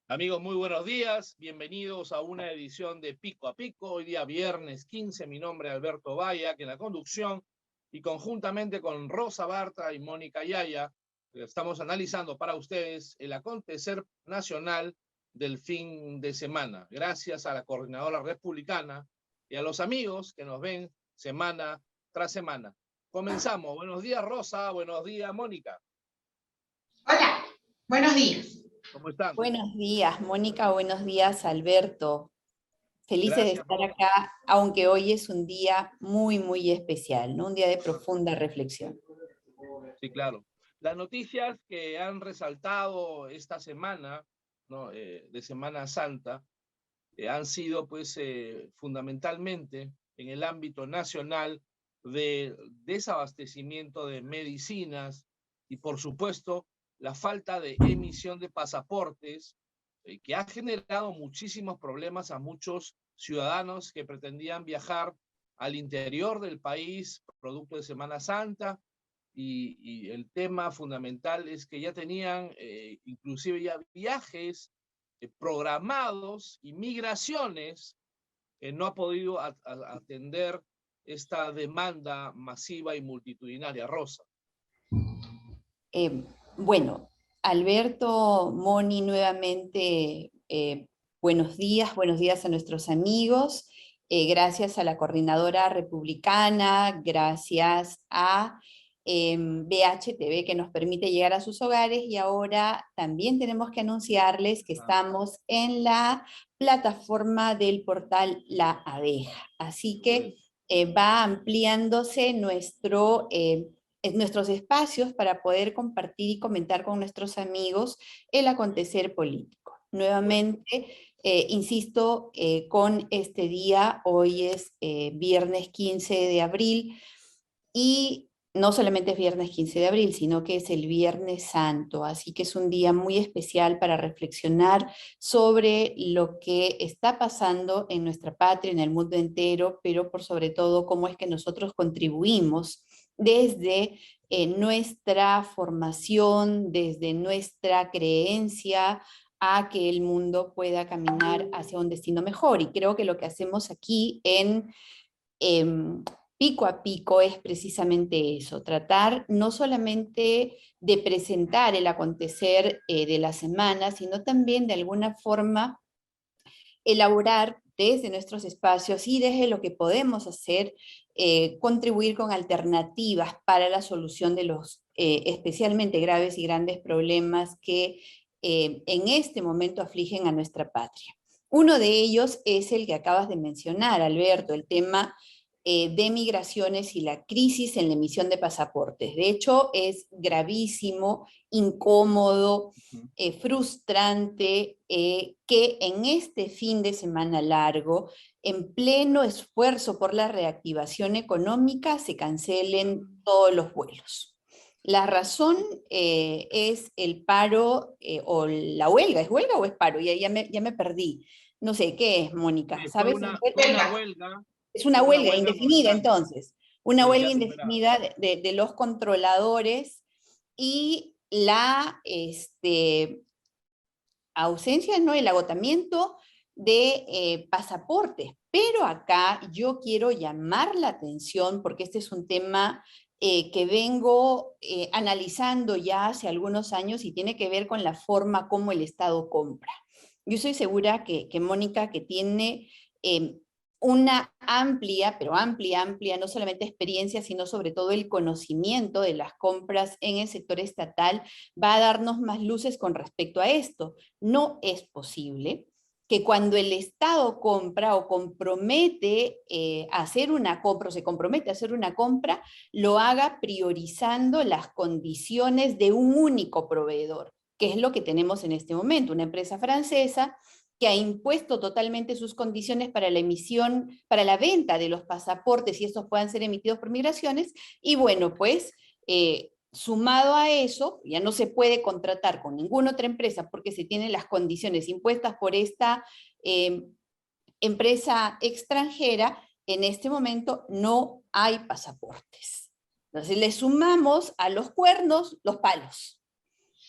Amigos, muy buenos días. Bienvenidos a una edición de Pico a Pico. Hoy día viernes 15, mi nombre es Alberto Vaya, que en la conducción y conjuntamente con Rosa Bartra y Mónica Yaya, estamos analizando para ustedes el acontecer nacional del fin de semana. Gracias a la Coordinadora Republicana y a los amigos que nos ven semana tras semana. Comenzamos. Buenos días, Rosa. Buenos días, Mónica. Hola, buenos días. ¿Cómo están? Buenos días, Mónica. Buenos días, Alberto. Felices de Gracias, estar Rosa. acá, aunque hoy es un día muy, muy especial, ¿no? Un día de profunda reflexión. Sí, claro. Las noticias que han resaltado esta semana, ¿no? De Semana Santa, han sido pues fundamentalmente en el ámbito nacional de desabastecimiento de medicinas y por supuesto la falta de emisión de pasaportes que ha generado muchísimos problemas a muchos ciudadanos que pretendían viajar al interior del país producto de Semana Santa. Y el tema fundamental es que ya tenían inclusive ya viajes programados y migraciones que no ha podido atender esta demanda masiva y multitudinaria. Rosa. Bueno, Alberto, Moni, nuevamente buenos días a nuestros amigos. Gracias a la Coordinadora Republicana, gracias a BHTV que nos permite llegar a sus hogares, y ahora también tenemos que anunciarles que estamos en la plataforma del portal La Abeja. Así que va ampliándose nuestros espacios para poder compartir y comentar con nuestros amigos el acontecer político. Nuevamente, insisto, con este día, hoy es viernes 15 de abril, y no solamente es viernes 15 de abril, sino que es el Viernes Santo, así que es un día muy especial para reflexionar sobre lo que está pasando en nuestra patria, en el mundo entero, pero por sobre todo cómo es que nosotros contribuimos desde nuestra formación, desde nuestra creencia, a que el mundo pueda caminar hacia un destino mejor. Y creo que lo que hacemos aquí en Pico a Pico es precisamente eso, tratar no solamente de presentar el acontecer de la semana, sino también de alguna forma elaborar desde nuestros espacios y desde lo que podemos hacer, contribuir con alternativas para la solución de los especialmente graves y grandes problemas que en este momento afligen a nuestra patria. Uno de ellos es el que acabas de mencionar, Alberto, el tema de migraciones y la crisis en la emisión de pasaportes. De hecho, es gravísimo, incómodo, frustrante que en este fin de semana largo, en pleno esfuerzo por la reactivación económica, se cancelen todos los vuelos. La razón es el paro o la huelga. ¿Es huelga o es paro? Ya me perdí. No sé, ¿qué es, Mónica? ¿Sabes? Una huelga. Es una huelga indefinida, momentánea. entonces. Una huelga Ya indefinida de los controladores y la ausencia, ¿no? El agotamiento de pasaportes. Pero acá yo quiero llamar la atención, porque este es un tema que vengo analizando ya hace algunos años y tiene que ver con la forma como el Estado compra. Yo estoy segura que Mónica, que tiene una amplia, pero amplia, no solamente experiencia, sino sobre todo el conocimiento de las compras en el sector estatal, va a darnos más luces con respecto a esto. No es posible que cuando el Estado compra o compromete hacer una compra, o se compromete a hacer una compra, lo haga priorizando las condiciones de un único proveedor, que es lo que tenemos en este momento, una empresa francesa que ha impuesto totalmente sus condiciones para la emisión, para la venta de los pasaportes y estos puedan ser emitidos por migraciones, y bueno, pues sumado a eso, ya no se puede contratar con ninguna otra empresa porque se tienen las condiciones impuestas por esta empresa extranjera, en este momento no hay pasaportes. Entonces le sumamos a los cuernos los palos,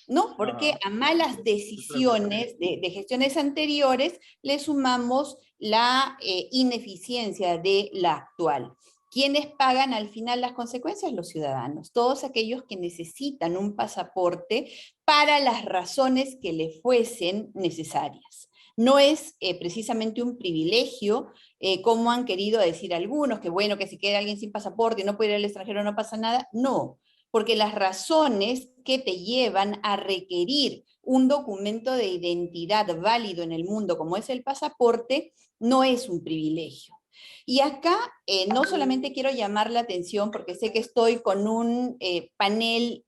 ¿no? Porque a malas decisiones de gestiones anteriores le sumamos la ineficiencia de la actual. ¿Quiénes pagan al final las consecuencias? Los ciudadanos, todos aquellos que necesitan un pasaporte para las razones que le fuesen necesarias. No es precisamente un privilegio, como han querido decir algunos, que bueno, que si queda alguien sin pasaporte y no puede ir al extranjero no pasa nada. No, porque las razones que te llevan a requerir un documento de identidad válido en el mundo, como es el pasaporte, no es un privilegio. Y acá no solamente quiero llamar la atención, porque sé que estoy con un panel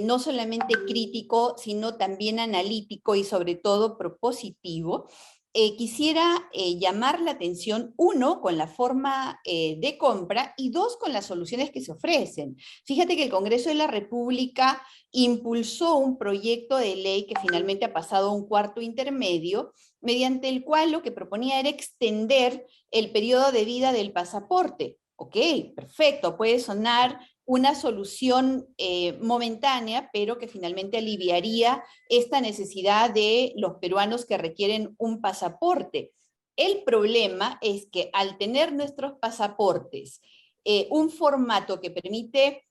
no solamente crítico, sino también analítico y sobre todo propositivo. Quisiera llamar la atención, uno, con la forma de compra, y dos, con las soluciones que se ofrecen. Fíjate que el Congreso de la República impulsó un proyecto de ley que finalmente ha pasado a un cuarto intermedio, mediante el cual lo que proponía era extender el periodo de vida del pasaporte. Ok, perfecto, puede sonar una solución momentánea, pero que finalmente aliviaría esta necesidad de los peruanos que requieren un pasaporte. El problema es que al tener nuestros pasaportes un formato que permite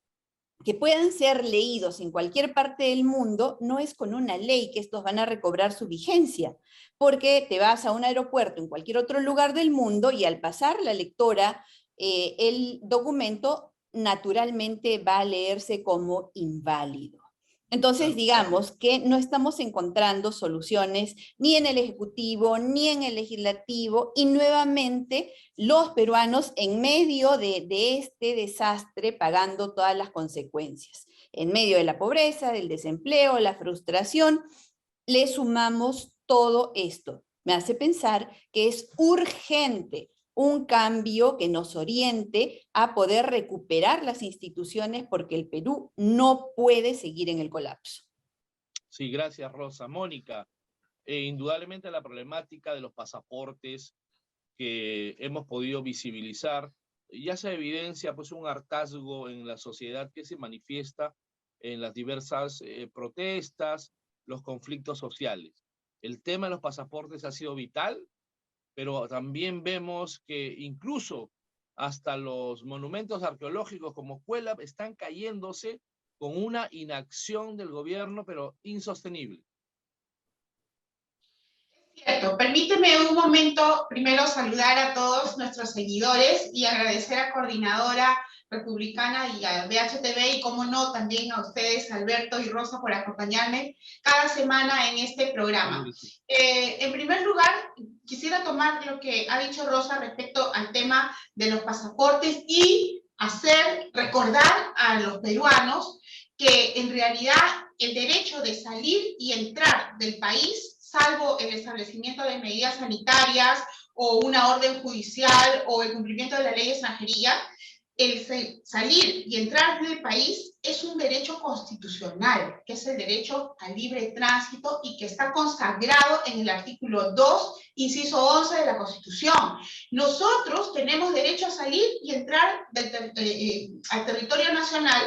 que puedan ser leídos en cualquier parte del mundo, no es con una ley que estos van a recobrar su vigencia, porque te vas a un aeropuerto en cualquier otro lugar del mundo y al pasar la lectora, el documento naturalmente va a leerse como inválido. Entonces, digamos que no estamos encontrando soluciones ni en el Ejecutivo, ni en el Legislativo, y nuevamente los peruanos en medio de este desastre pagando todas las consecuencias. En medio de la pobreza, del desempleo, la frustración, le sumamos todo esto. Me hace pensar que es urgente un cambio que nos oriente a poder recuperar las instituciones, porque el Perú no puede seguir en el colapso. Sí, gracias, Rosa. Mónica, indudablemente la problemática de los pasaportes que hemos podido visibilizar, ya se evidencia pues un hartazgo en la sociedad que se manifiesta en las diversas protestas, los conflictos sociales. El tema de los pasaportes ha sido vital, pero también vemos que incluso hasta los monumentos arqueológicos como Cuela están cayéndose con una inacción del gobierno, pero insostenible. Cierto. Permíteme un momento primero saludar a todos nuestros seguidores y agradecer a Coordinadora Republicana y a BHTV, y como no, también a ustedes, Alberto y Rosa, por acompañarme cada semana en este programa. En primer lugar, quisiera tomar lo que ha dicho Rosa respecto al tema de los pasaportes y recordar a los peruanos que en realidad el derecho de salir y entrar del país, salvo el establecimiento de medidas sanitarias o una orden judicial o el cumplimiento de la ley de extranjería, el salir y entrar del país es un derecho constitucional, que es el derecho al libre tránsito y que está consagrado en el artículo 2, inciso 11 de la Constitución. Nosotros tenemos derecho a salir y entrar al territorio nacional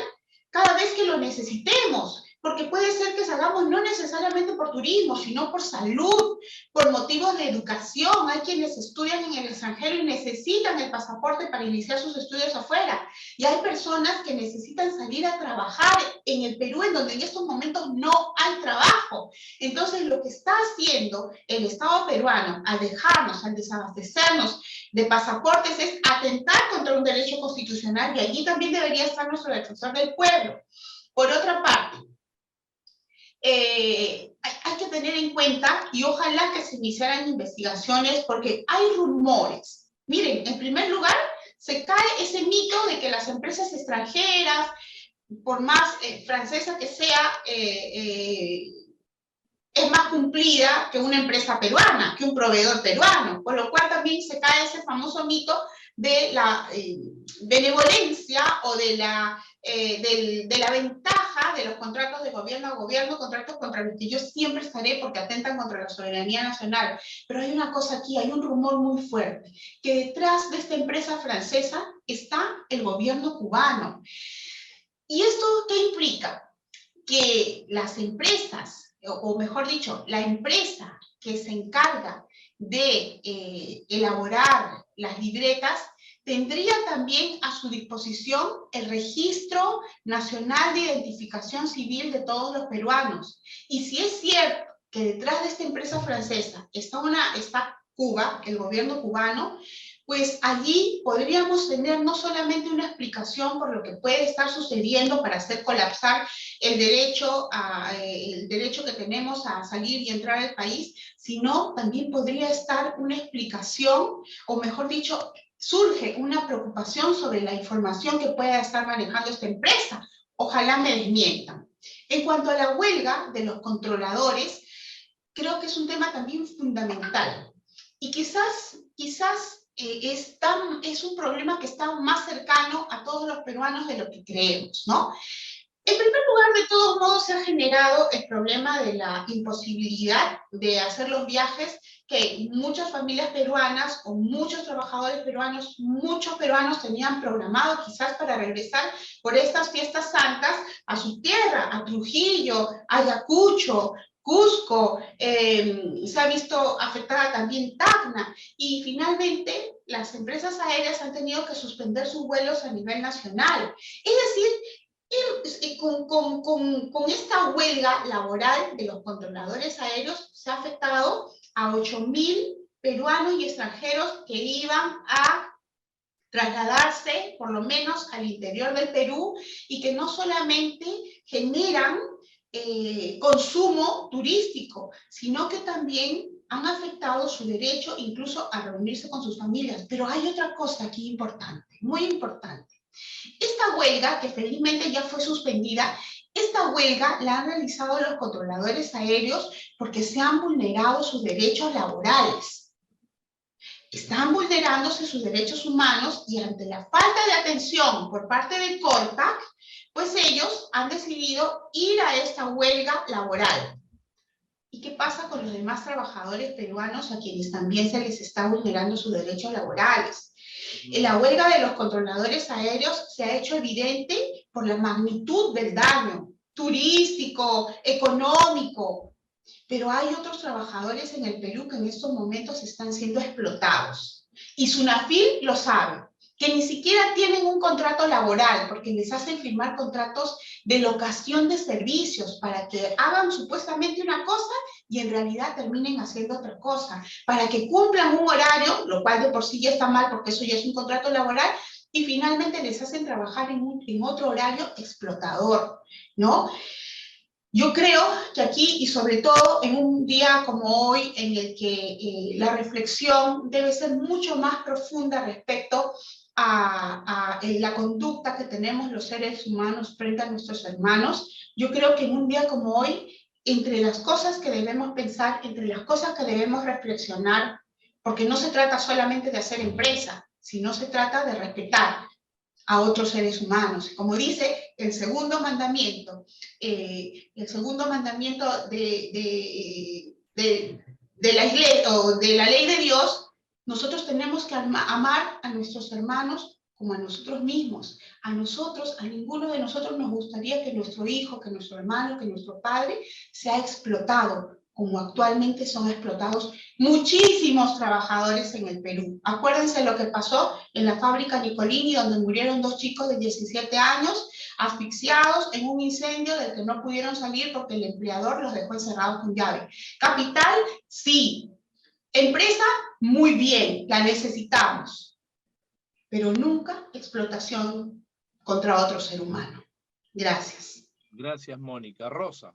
cada vez que lo necesitemos, porque puede ser que salgamos no necesariamente por turismo, sino por salud, por motivos de educación. Hay quienes estudian en el extranjero y necesitan el pasaporte para iniciar sus estudios afuera. Y hay personas que necesitan salir a trabajar en el Perú, en donde en estos momentos no hay trabajo. Entonces, lo que está haciendo el Estado peruano al desabastecernos de pasaportes es atentar contra un derecho constitucional, y allí también debería estar nuestro defensor del pueblo. Por otra parte, hay que tener en cuenta, y ojalá que se iniciaran investigaciones, porque hay rumores. Miren, en primer lugar, se cae ese mito de que las empresas extranjeras, por más francesa que sea, es más cumplida que una empresa peruana, que un proveedor peruano, por lo cual también se cae ese famoso mito de la benevolencia o de la ventaja allá de los contratos de gobierno a gobierno, contratos contra los que yo siempre estaré porque atentan contra la soberanía nacional. Pero hay una cosa aquí, hay un rumor muy fuerte, que detrás de esta empresa francesa está el gobierno cubano. ¿Y esto qué implica? Que las empresas, o mejor dicho, la empresa que se encarga de elaborar las libretas, tendría también a su disposición el Registro Nacional de Identificación Civil de todos los peruanos. Y si es cierto que detrás de esta empresa francesa está Cuba, el gobierno cubano, pues allí podríamos tener no solamente una explicación por lo que puede estar sucediendo para hacer colapsar el derecho que tenemos a salir y entrar al país, sino también podría estar una explicación, o mejor dicho, surge una preocupación sobre la información que pueda estar manejando esta empresa. Ojalá me desmientan. En cuanto a la huelga de los controladores, creo que es un tema también fundamental. Y quizás es un problema que está más cercano a todos los peruanos de lo que creemos, ¿no? En primer lugar, de todos modos, se ha generado el problema de la imposibilidad de hacer los viajes que muchas familias peruanas o muchos trabajadores peruanos, muchos peruanos tenían programado quizás para regresar por estas fiestas santas a su tierra, a Trujillo, Ayacucho, Cusco, se ha visto afectada también Tacna, y finalmente las empresas aéreas han tenido que suspender sus vuelos a nivel nacional. Es decir, con esta huelga laboral de los controladores aéreos se ha afectado a 8.000 peruanos y extranjeros que iban a trasladarse por lo menos al interior del Perú y que no solamente generan consumo turístico, sino que también han afectado su derecho incluso a reunirse con sus familias. Pero hay otra cosa aquí importante, muy importante. Esta huelga, que felizmente ya fue suspendida, esta huelga la han realizado los controladores aéreos porque se han vulnerado sus derechos laborales. Están vulnerándose sus derechos humanos y ante la falta de atención por parte de CORPAC, pues ellos han decidido ir a esta huelga laboral. ¿Y qué pasa con los demás trabajadores peruanos a quienes también se les está vulnerando sus derechos laborales? La huelga de los controladores aéreos se ha hecho evidente por la magnitud del daño turístico, económico, pero hay otros trabajadores en el Perú que en estos momentos están siendo explotados. Y SUNAFIL lo sabe, que ni siquiera tienen un contrato laboral, porque les hacen firmar contratos de locación de servicios para que hagan supuestamente una cosa y en realidad terminen haciendo otra cosa, para que cumplan un horario, lo cual de por sí ya está mal porque eso ya es un contrato laboral, y finalmente les hacen trabajar en otro horario explotador, ¿no? Yo creo que aquí, y sobre todo en un día como hoy, en el que la reflexión debe ser mucho más profunda respecto a la conducta que tenemos los seres humanos frente a nuestros hermanos, yo creo que en un día como hoy, entre las cosas que debemos pensar, entre las cosas que debemos reflexionar, porque no se trata solamente de hacer empresa, sino se trata de respetar a otros seres humanos. Como dice el segundo mandamiento de la iglesia, o de la ley de Dios, nosotros tenemos que amar a nuestros hermanos como a nosotros mismos. A nosotros, a ninguno de nosotros nos gustaría que nuestro hijo, que nuestro hermano, que nuestro padre sea explotado, como actualmente son explotados muchísimos trabajadores en el Perú. Acuérdense lo que pasó en la fábrica Nicolini, donde murieron 2 chicos de 17 años, asfixiados en un incendio del que no pudieron salir porque el empleador los dejó encerrados con llave. Capital, sí. Empresa, muy bien, la necesitamos. Pero nunca explotación contra otro ser humano. Gracias. Gracias, Mónica. Rosa.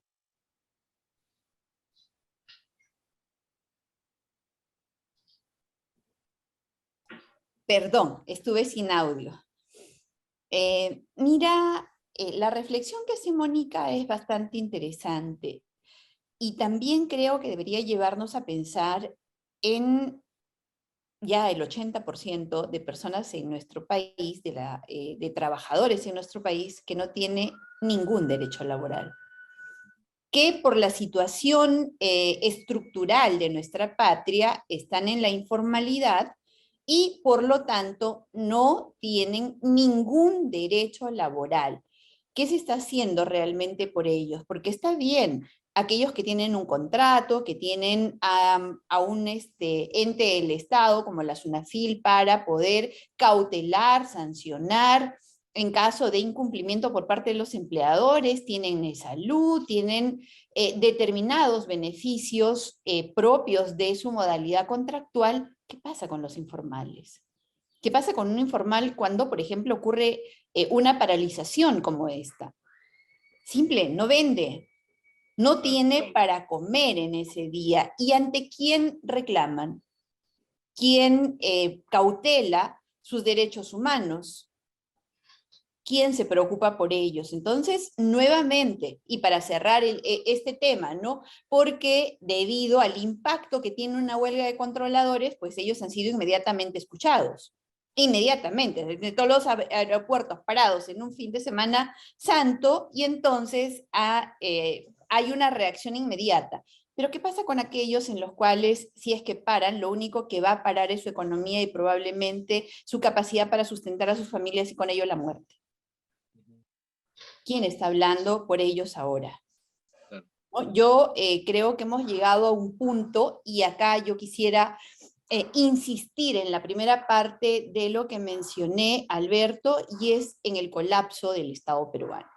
Perdón, estuve sin audio. Mira, la reflexión que hace Mónica es bastante interesante y también creo que debería llevarnos a pensar en ya el 80% de personas en nuestro país, de trabajadores en nuestro país, que no tiene ningún derecho laboral. Que por la situación estructural de nuestra patria están en la informalidad y por lo tanto no tienen ningún derecho laboral. ¿Qué se está haciendo realmente por ellos? Porque está bien, aquellos que tienen un contrato, que tienen a un ente del Estado como la SUNAFIL para poder cautelar, sancionar en caso de incumplimiento por parte de los empleadores, tienen salud, tienen determinados beneficios propios de su modalidad contractual. ¿Qué pasa con los informales? ¿Qué pasa con un informal cuando, por ejemplo, ocurre una paralización como esta? Simple, no vende, no tiene para comer en ese día. ¿Y ante quién reclaman? ¿Quién cautela sus derechos humanos? ¿Quién se preocupa por ellos? Entonces, nuevamente, y para cerrar este tema, ¿no? Porque debido al impacto que tiene una huelga de controladores, pues ellos han sido inmediatamente escuchados. Inmediatamente, desde todos los aeropuertos parados en un fin de semana santo, y entonces hay una reacción inmediata. Pero ¿qué pasa con aquellos en los cuales, si es que paran, lo único que va a parar es su economía y probablemente su capacidad para sustentar a sus familias y con ello la muerte? ¿Quién está hablando por ellos ahora? ¿No? Yo creo que hemos llegado a un punto, y acá yo quisiera insistir en la primera parte de lo que mencioné, Alberto, y es en el colapso del Estado peruano.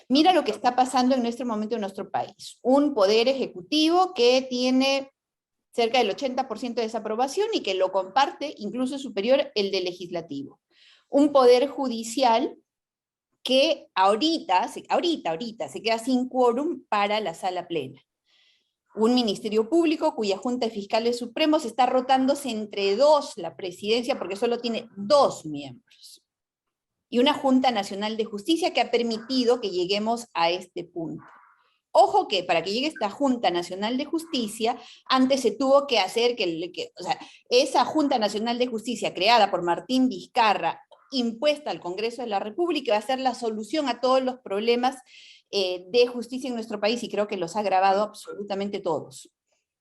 Mira lo que está pasando en este momento en nuestro país. Un poder ejecutivo que tiene cerca del 80% de desaprobación y que lo comparte, incluso superior el del legislativo. Un poder judicial que ahorita se queda sin quórum para la sala plena. Un ministerio público cuya Junta de Fiscales Supremos está rotándose entre dos la presidencia porque solo tiene 2 miembros. Y una Junta Nacional de Justicia que ha permitido que lleguemos a este punto. Ojo que para que llegue esta Junta Nacional de Justicia, antes se tuvo que hacer o sea, esa Junta Nacional de Justicia creada por Martín Vizcarra, impuesta al Congreso de la República, va a ser la solución a todos los problemas de justicia en nuestro país, y creo que los ha agravado absolutamente todos.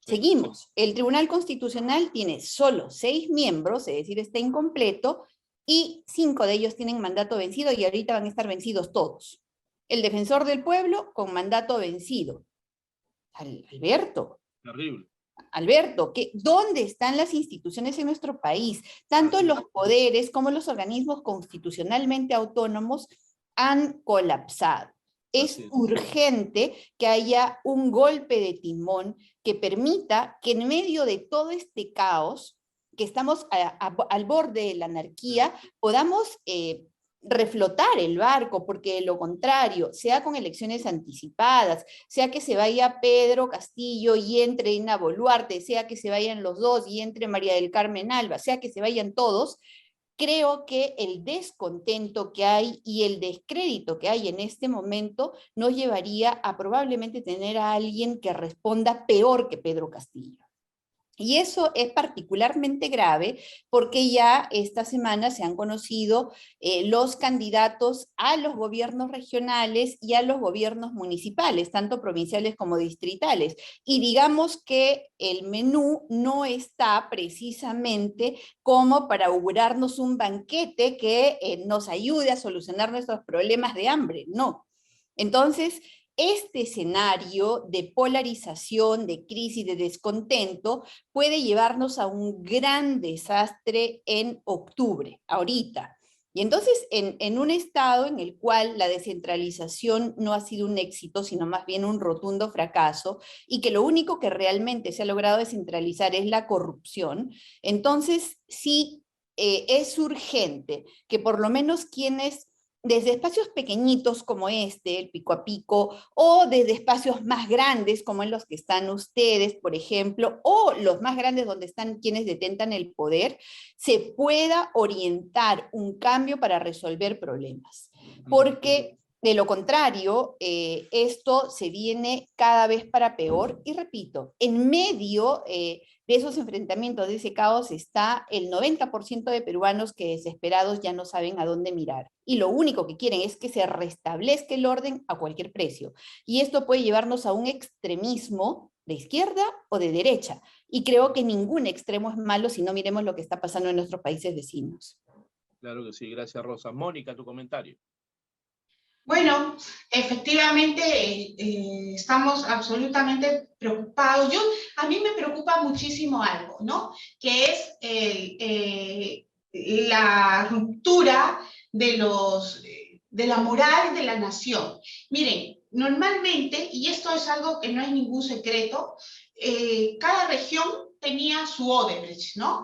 Seguimos. El Tribunal Constitucional tiene solo 6 miembros, es decir, está incompleto, y 5 de ellos tienen mandato vencido y ahorita van a estar vencidos todos. El Defensor del Pueblo con mandato vencido. Alberto. Terrible. Alberto, ¿dónde están las instituciones en nuestro país? Tanto los poderes como los organismos constitucionalmente autónomos han colapsado. Es urgente que haya un golpe de timón que permita que en medio de todo este caos, que estamos al borde de la anarquía, podamos reflotar el barco, porque de lo contrario, sea con elecciones anticipadas, sea que se vaya Pedro Castillo y entre Dina Boluarte, sea que se vayan los dos y entre María del Carmen Alba, sea que se vayan todos, creo que el descontento que hay y el descrédito que hay en este momento nos llevaría a probablemente tener a alguien que responda peor que Pedro Castillo. Y eso es particularmente grave porque ya esta semana se han conocido los candidatos a los gobiernos regionales y a los gobiernos municipales, tanto provinciales como distritales. Y digamos que el menú no está precisamente como para augurarnos un banquete que nos ayude a solucionar nuestros problemas de hambre, no. Entonces, este escenario de polarización, de crisis, de descontento, puede llevarnos a un gran desastre en octubre, ahorita. Y entonces, en un estado en el cual la descentralización no ha sido un éxito, sino más bien un rotundo fracaso, y que lo único que realmente se ha logrado descentralizar es la corrupción, entonces sí es urgente que por lo menos quienes desde espacios pequeñitos como este, el Pico a Pico, o desde espacios más grandes como en los que están ustedes, por ejemplo, o los más grandes donde están quienes detentan el poder, se pueda orientar un cambio para resolver problemas. Porque De lo contrario, esto se viene cada vez para peor, y repito, en medio de esos enfrentamientos, de ese caos, está el 90% de peruanos que desesperados ya no saben a dónde mirar. Y lo único que quieren es que se restablezca el orden a cualquier precio. Y esto puede llevarnos a un extremismo de izquierda o de derecha. Y creo que ningún extremo es malo si no miremos lo que está pasando en nuestros países vecinos. Claro que sí, gracias Rosa. Mónica, tu comentario. Bueno, efectivamente estamos absolutamente preocupados. A mí me preocupa muchísimo algo, ¿no? Que es la ruptura de la moral de la nación. Miren, normalmente, y esto es algo que no es ningún secreto, cada región tenía su Odebrecht, ¿no?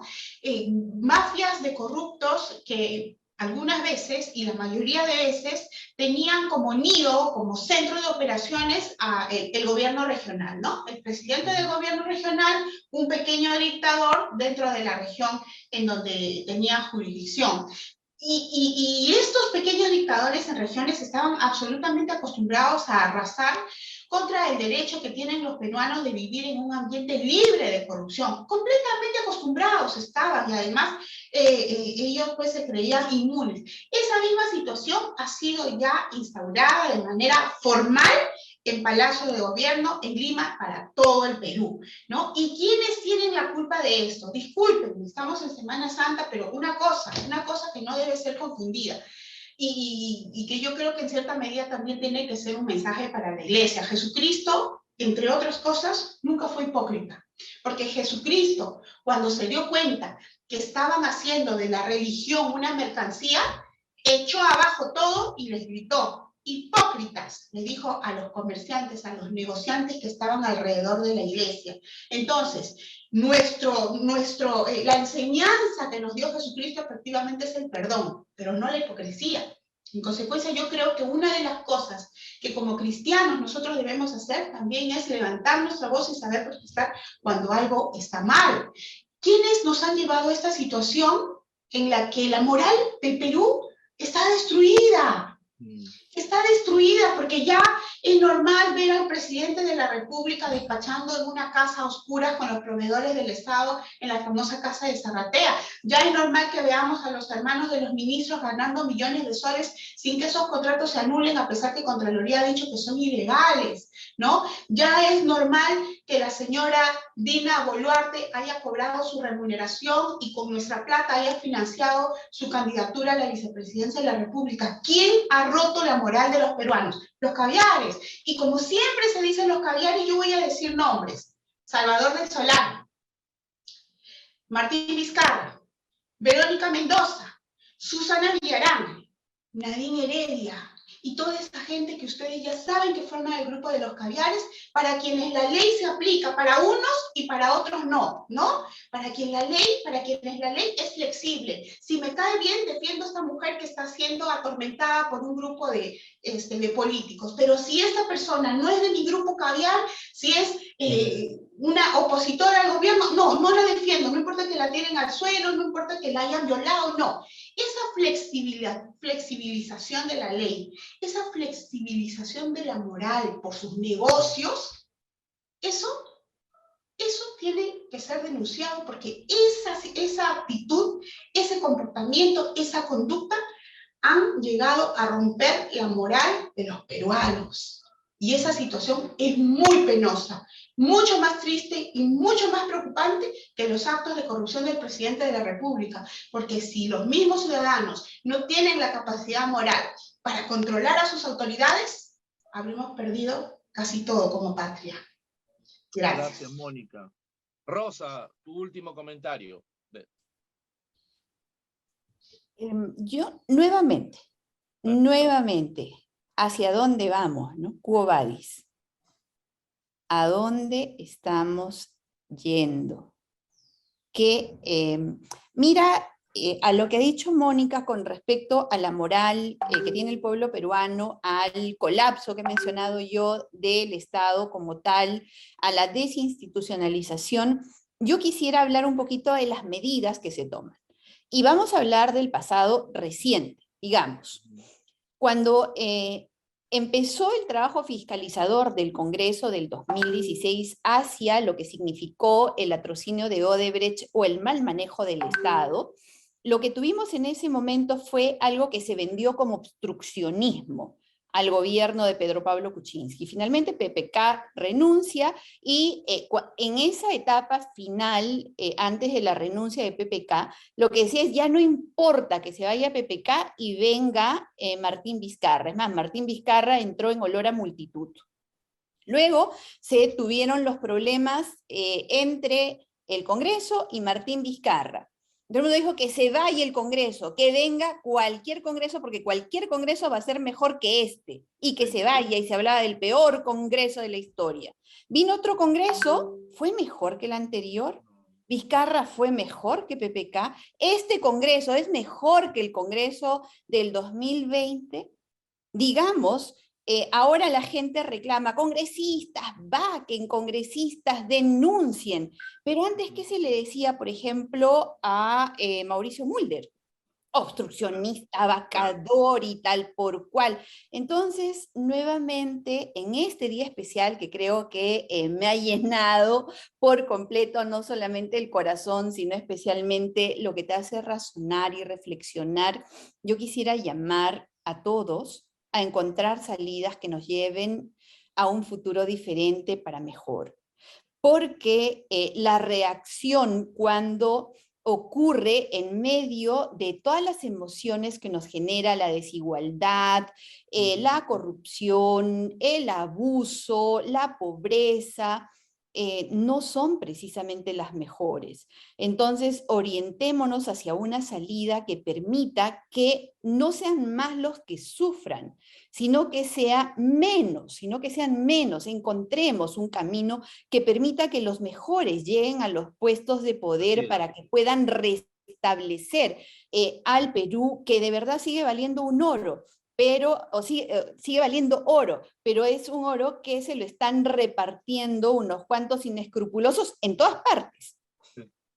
Mafias de corruptos que algunas veces, y la mayoría de veces, tenían como nido, como centro de operaciones el gobierno regional, ¿no? El presidente del gobierno regional, un pequeño dictador dentro de la región en donde tenía jurisdicción. Y estos pequeños dictadores en regiones estaban absolutamente acostumbrados a arrasar contra el derecho que tienen los peruanos de vivir en un ambiente libre de corrupción. Completamente acostumbrados estaban, y además ellos pues se creían inmunes. Esa misma situación ha sido ya instaurada de manera formal en Palacio de Gobierno en Lima para todo el Perú, ¿no? ¿Y quiénes tienen la culpa de esto? Disculpen, estamos en Semana Santa, pero una cosa que no debe ser confundida, y que yo creo que en cierta medida también tiene que ser un mensaje para la iglesia. Jesucristo, entre otras cosas, nunca fue hipócrita, porque Jesucristo, cuando se dio cuenta que estaban haciendo de la religión una mercancía, echó abajo todo y les gritó: hipócritas, le dijo a los comerciantes, a los negociantes que estaban alrededor de la iglesia. Entonces, la enseñanza que nos dio Jesucristo efectivamente es el perdón, pero no la hipocresía. En consecuencia, yo creo que una de las cosas que como cristianos nosotros debemos hacer también es levantar nuestra voz y saber protestar cuando algo está mal. ¿Quiénes nos han llevado a esta situación en la que la moral del Perú está destruida? Está destruida porque ya es normal ver al presidente de la República despachando en una casa oscura con los proveedores del Estado en la famosa casa de Zarratea. Ya es normal que veamos a los hermanos de los ministros ganando millones de soles sin que esos contratos se anulen, a pesar que Contraloría ha dicho que son ilegales, ¿no? Ya es normal que la señora Dina Boluarte haya cobrado su remuneración y con nuestra plata haya financiado su candidatura a la vicepresidencia de la República. ¿Quién ha roto la moral de los peruanos? Los caviares. Y como siempre se dicen los caviares, yo voy a decir nombres: Salvador del Solar, Martín Vizcarra, Verónica Mendoza, Susana Villarán, Nadine Heredia, y toda esta gente que ustedes ya saben que forma el grupo de los caviares, para quienes la ley se aplica para unos y para otros no, ¿no? Para quienes la ley es flexible. Si me cae bien, defiendo a esta mujer que está siendo atormentada por un grupo de políticos, pero si esta persona no es de mi grupo caviar, si es una opositora al gobierno, no la defiendo, no importa que la tiren al suelo, no importa que la hayan violado, no. Esa flexibilización de la ley, esa flexibilización de la moral por sus negocios, eso tiene que ser denunciado, porque esa actitud, ese comportamiento, esa conducta han llegado a romper la moral de los peruanos. Y esa situación es muy penosa, mucho más triste y mucho más preocupante que los actos de corrupción del presidente de la República, porque si los mismos ciudadanos no tienen la capacidad moral para controlar a sus autoridades, habremos perdido casi todo como patria. Gracias. Gracias, Mónica. Rosa, tu último comentario. Yo nuevamente, ¿hacia dónde vamos, no? Quo vadis. ¿A dónde estamos yendo? Mira a lo que ha dicho Mónica con respecto a la moral que tiene el pueblo peruano, al colapso que he mencionado yo del Estado como tal, a la desinstitucionalización. Yo quisiera hablar un poquito de las medidas que se toman. Y vamos a hablar del pasado reciente, digamos. Cuando empezó el trabajo fiscalizador del Congreso del 2016 hacia lo que significó el latrocinio de Odebrecht o el mal manejo del Estado. Lo que tuvimos en ese momento fue algo que se vendió como obstruccionismo al gobierno de Pedro Pablo Kuczynski. Finalmente PPK renuncia y en esa etapa final, antes de la renuncia de PPK, lo que decía es ya no importa que se vaya PPK y venga Martín Vizcarra. Es más, Martín Vizcarra entró en olor a multitud. Luego se tuvieron los problemas entre el Congreso y Martín Vizcarra. Todo el mundo dijo que se vaya el Congreso, que venga cualquier Congreso, porque cualquier Congreso va a ser mejor que este, y que se vaya, y se hablaba del peor Congreso de la historia. Vino otro Congreso, fue mejor que el anterior, Vizcarra fue mejor que PPK, este Congreso es mejor que el Congreso del 2020, digamos. Ahora la gente reclama, congresistas, vaquen, congresistas, denuncien. Pero antes, ¿qué se le decía, por ejemplo, a Mauricio Mulder? Obstruccionista, vacador y tal por cual. Entonces, nuevamente, en este día especial que creo que me ha llenado por completo, no solamente el corazón, sino especialmente lo que te hace razonar y reflexionar, yo quisiera llamar a todos a encontrar salidas que nos lleven a un futuro diferente para mejor. Porque la reacción cuando ocurre en medio de todas las emociones que nos genera la desigualdad, la corrupción, el abuso, la pobreza, no son precisamente las mejores. Entonces, orientémonos hacia una salida que permita que no sean más los que sufran, sino que sean menos, encontremos un camino que permita que los mejores lleguen a los puestos de poder para que puedan restablecer al Perú, que de verdad sigue valiendo un oro, pero sigue valiendo oro, pero es un oro que se lo están repartiendo unos cuantos inescrupulosos en todas partes.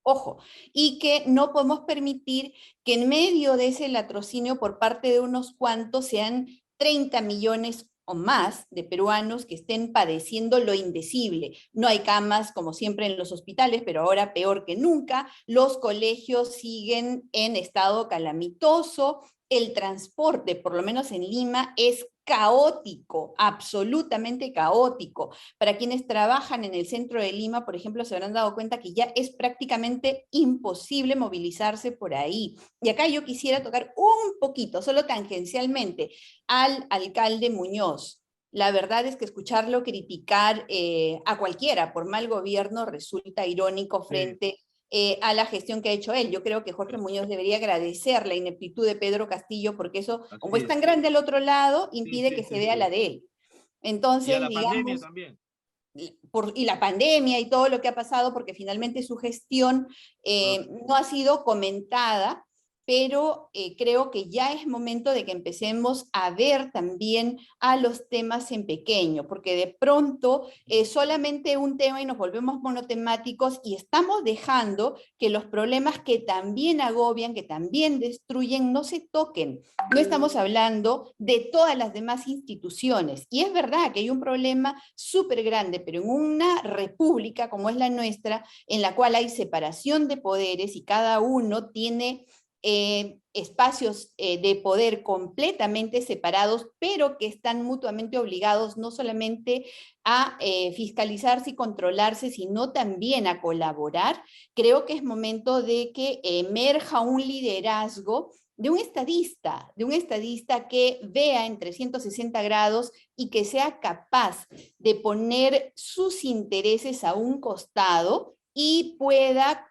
Ojo, y que no podemos permitir que en medio de ese latrocinio por parte de unos cuantos sean 30 millones o más de peruanos que estén padeciendo lo indecible. No hay camas, como siempre, en los hospitales, pero ahora peor que nunca. Los colegios siguen en estado calamitoso. El transporte, por lo menos en Lima, es caótico, absolutamente caótico. Para quienes trabajan en el centro de Lima, por ejemplo, se habrán dado cuenta que ya es prácticamente imposible movilizarse por ahí. Y acá yo quisiera tocar un poquito, solo tangencialmente, al alcalde Muñoz. La verdad es que escucharlo criticar a cualquiera por mal gobierno resulta irónico frente a la gestión que ha hecho él. Yo creo que Jorge Muñoz debería agradecer la ineptitud de Pedro Castillo, porque eso, como es tan grande al otro lado, impide que se vea la de él. Entonces, y a la pandemia también. Y la pandemia y todo lo que ha pasado, porque finalmente su gestión no ha sido comentada, pero creo que ya es momento de que empecemos a ver también a los temas en pequeño, porque de pronto solamente un tema y nos volvemos monotemáticos y estamos dejando que los problemas que también agobian, que también destruyen, no se toquen. No estamos hablando de todas las demás instituciones, y es verdad que hay un problema súper grande, pero en una república como es la nuestra, en la cual hay separación de poderes y cada uno tiene espacios de poder completamente separados, pero que están mutuamente obligados no solamente a fiscalizarse y controlarse, sino también a colaborar. Creo que es momento de que emerja un liderazgo de un estadista que vea en 360 grados y que sea capaz de poner sus intereses a un costado y pueda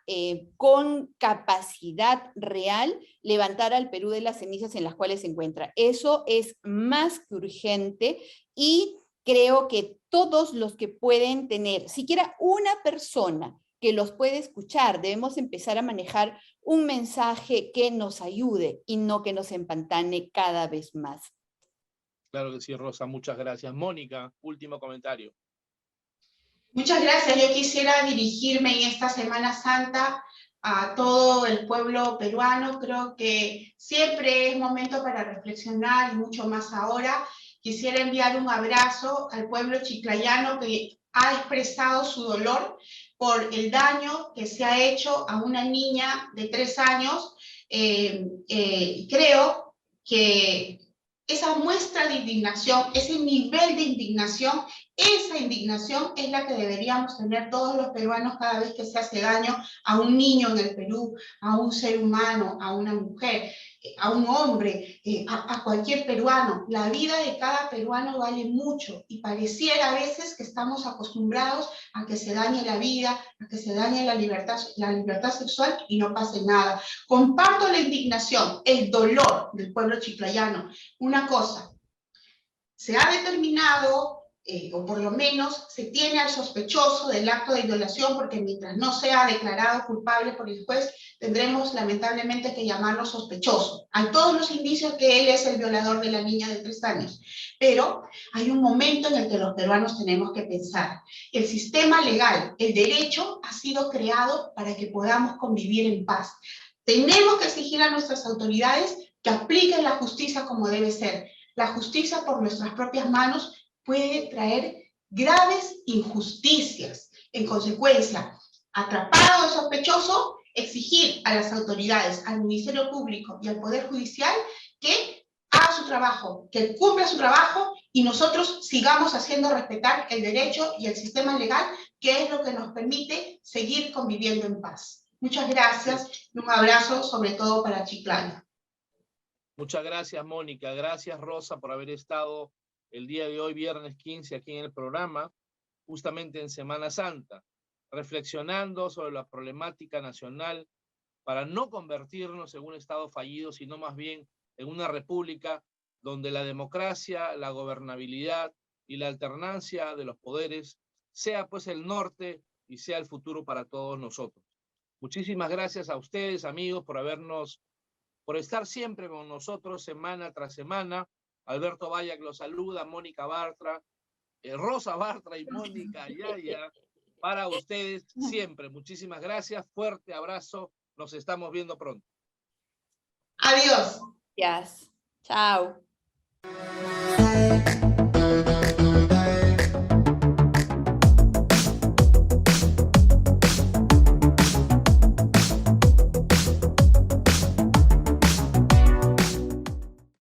con capacidad real levantar al Perú de las cenizas en las cuales se encuentra. Eso es más que urgente y creo que todos los que pueden tener, siquiera una persona que los puede escuchar, debemos empezar a manejar un mensaje que nos ayude y no que nos empantane cada vez más. Claro que sí, Rosa, muchas gracias. Mónica, último comentario. Muchas gracias. Yo quisiera dirigirme en esta Semana Santa a todo el pueblo peruano. Creo que siempre es momento para reflexionar y mucho más ahora. quisiera enviar un abrazo al pueblo chiclayano que ha expresado su dolor por el daño que se ha hecho a una niña de 3 años. Creo que esa muestra de indignación, ese nivel de indignación, esa indignación es la que deberíamos tener todos los peruanos cada vez que se hace daño a un niño en el Perú, a un ser humano, a una mujer, a un hombre, a cualquier peruano. La vida de cada peruano vale mucho y pareciera a veces que estamos acostumbrados a que se dañe la vida, a que se dañe la libertad sexual y no pase nada. Comparto la indignación, el dolor del pueblo chiclayano. Una cosa, se ha determinado, o por lo menos se tiene al sospechoso del acto de violación, porque mientras no sea declarado culpable por el juez, tendremos lamentablemente que llamarlo sospechoso. Hay todos los indicios que él es el violador de la niña de 3 años, pero hay un momento en el que los peruanos tenemos que pensar. El sistema legal, el derecho, ha sido creado para que podamos convivir en paz. Tenemos que exigir a nuestras autoridades que apliquen la justicia como debe ser. La justicia por nuestras propias manos puede traer graves injusticias. En consecuencia, atrapado el sospechoso, exigir a las autoridades, al Ministerio Público y al Poder Judicial que haga su trabajo, que cumpla su trabajo y nosotros sigamos haciendo respetar el derecho y el sistema legal, que es lo que nos permite seguir conviviendo en paz. Muchas gracias y un abrazo sobre todo para Chiclayo. Muchas gracias, Mónica. Gracias, Rosa, por haber estado el día de hoy, viernes 15, aquí en el programa, justamente en Semana Santa, reflexionando sobre la problemática nacional para no convertirnos en un Estado fallido, sino más bien en una república donde la democracia, la gobernabilidad y la alternancia de los poderes sea pues el norte y sea el futuro para todos nosotros. Muchísimas gracias a ustedes, amigos, por estar siempre con nosotros semana tras semana. Alberto Vallac los saluda, Mónica Bartra, Rosa Bartra y Mónica Yaya, para ustedes siempre. Muchísimas gracias, fuerte abrazo, nos estamos viendo pronto. Adiós. Gracias. Chao.